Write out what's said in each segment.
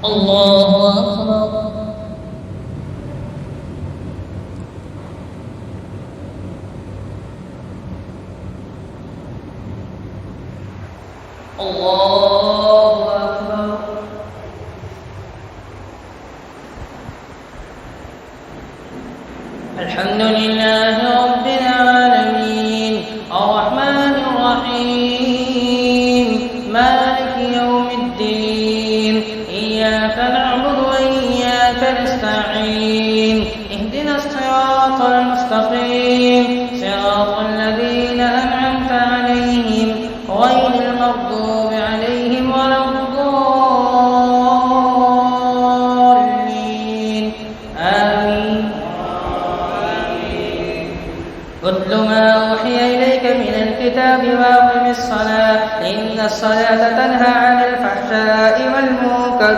الله أكبر. الله أكبر. الحمد لله رب العالمين الرحمن الرحيم مالك يوم الدين إياك نعبد وإياك نستعين اهدنا الصراط المستقيم صراط الذين أنعمت عليهم غير المغضوب عليهم ولا الضالين آمين. اتل ما أوحي إليك من الكتاب وأقم الصلاة إن الصلاة تنهى عن الفحشاء والمنكر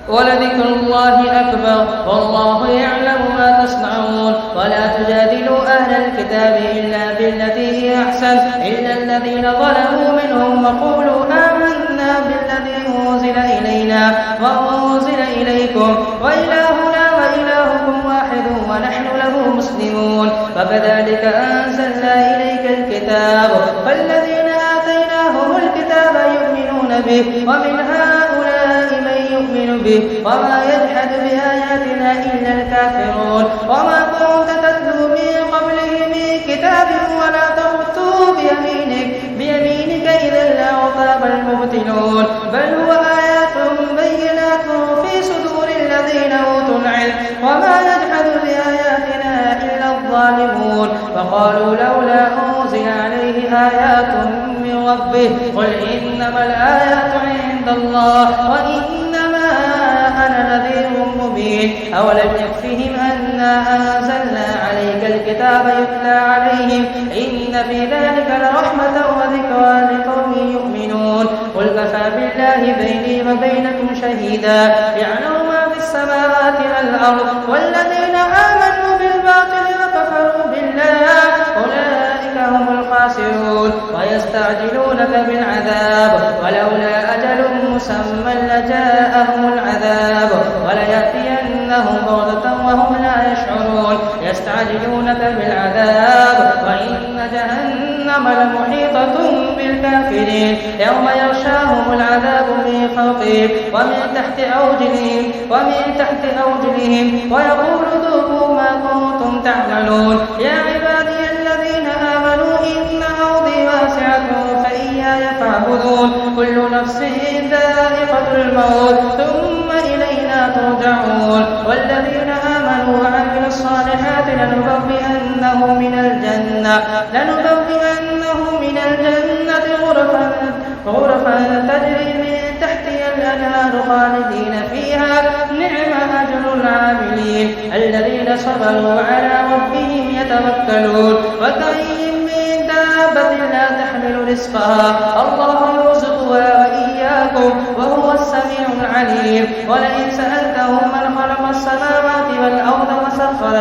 ولذكر الله أكبر والله يعلم ما تصنعون. ولا تجادلوا أهل الكتاب إلا بالتي هي أحسن إلا الذين ظلموا منهم وقولوا آمنا بالذي أنزل إلينا وأنزل إليكم وإلهنا وإلهكم واحد ونحن له مسلمون. وكذلك أنزلنا إليك الكتاب فالذين آتيناهم الكتاب يؤمنون به ومن هؤلاء من يؤمن به وما يجحد بآياتنا إلا الكافرون. وما كنت تتلو من قبله من كتاب ولا تخطه بيمينك إذا لارتاب المبطلون بل هو آيات بينات في صدور الذين أوتوا العلم وما يجحد بآياتنا إلا الظالمون. وقالوا لولا أنزل عليه آيات من ربه قل إنما الآيات عند الله وإنما أنا نذير مبين. أولم يكفهم أنا أنزلنا عليك الكتاب يتلى عليهم إن في ذلك لرحمة وذكرى لقوم يؤمنون. قل كفى بالله بيني وبينكم شهيدا يعلم ما في السماوات والأرض والذين آمنوا بالباطل وكفروا بالله أولئك هم الخاسرون. ويستعجلونك بالعذاب ولولا أجل مسمى لجاءهم العذاب وليأتينهم بغتة وهم لا يشعرون. يستعجلونك بالعذاب وإن جهنم لمحيطة بالكافرين يوم يغشاهم العذاب من فوقهم ومن تحت أرجلهم ويقول ذوقوا ما كنتم تعملون. يا عبادي الذين آمنوا إن أرضي واسعة فإياي فاعبدون كل نفس ذائقة الموت ثم إلينا ترجعون. والذين آمنوا وعملوا الصالحات لنبوئنهم من الجنة غرفا تجري من تحتها الأنهار خالدين فيها نعم أجر العاملين الذين صبروا على ربهم يتوكلون. وكأين من دابة لا تحمل رزقها الله يرزقها وإياكم وهو السميع العليم. ولئن سألتهم من خلق السماوات والأرض وسخر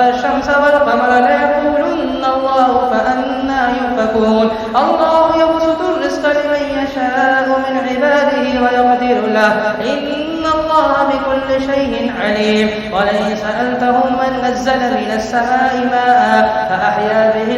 الشمس والقمر ليقولن الله فأنى يؤفكون. الله يبسط الرزق لمن يشاء من عباده ويقدر له إن الله بكل شيء عليم. ولئن سألتهم من نزل من السماء ماء فأحيا به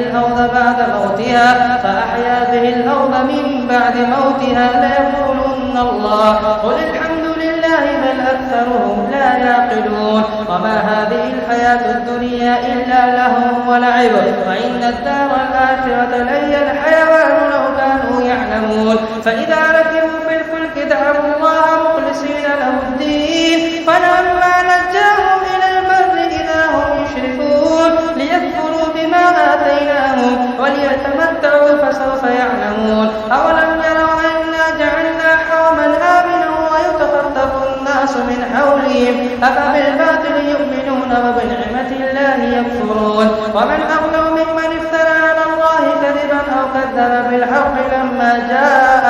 الأرض من بعد موتها ليقولن الله قل الحمد لله بل أكثرهم لا يعقلون. وما هذه الحياة الدنيا إلا لهو ولعب وإن الدار الآخرة لهي الحيوان لو كانوا يعلمون. فإذا ركبوا في الفلك دعوا الله مخلصين له الدين فلما نجاهم إلى البر إذا هم يشركون ليكفروا بما آتيناهم وليتمتعوا فسوف يعلمون. أولم يروا أنا جعلنا حرما آمنا ويتخطف الناس من حولهم أفبالباطل يؤمنون وبنعمة الله يكفرون. ومن أظلم ممن افترى على الله كذبا أو كذب بالحق لما جاء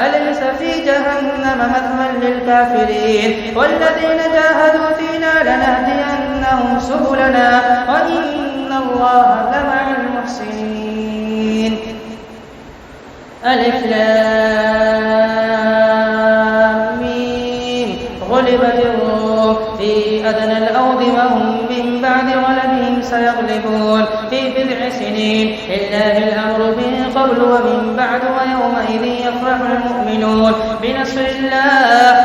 أليس في جهنم مثوى للكافرين. والذين جاهدوا فينا لنهدينهم سبلنا وإن الله لمع المحسنين. ألف لام الأرض وهم من بعد غلبهم سيغلبون في بضع سنين لله الأمر من قبل ومن بعد ويومئذ يفرح المؤمنون بنصر الله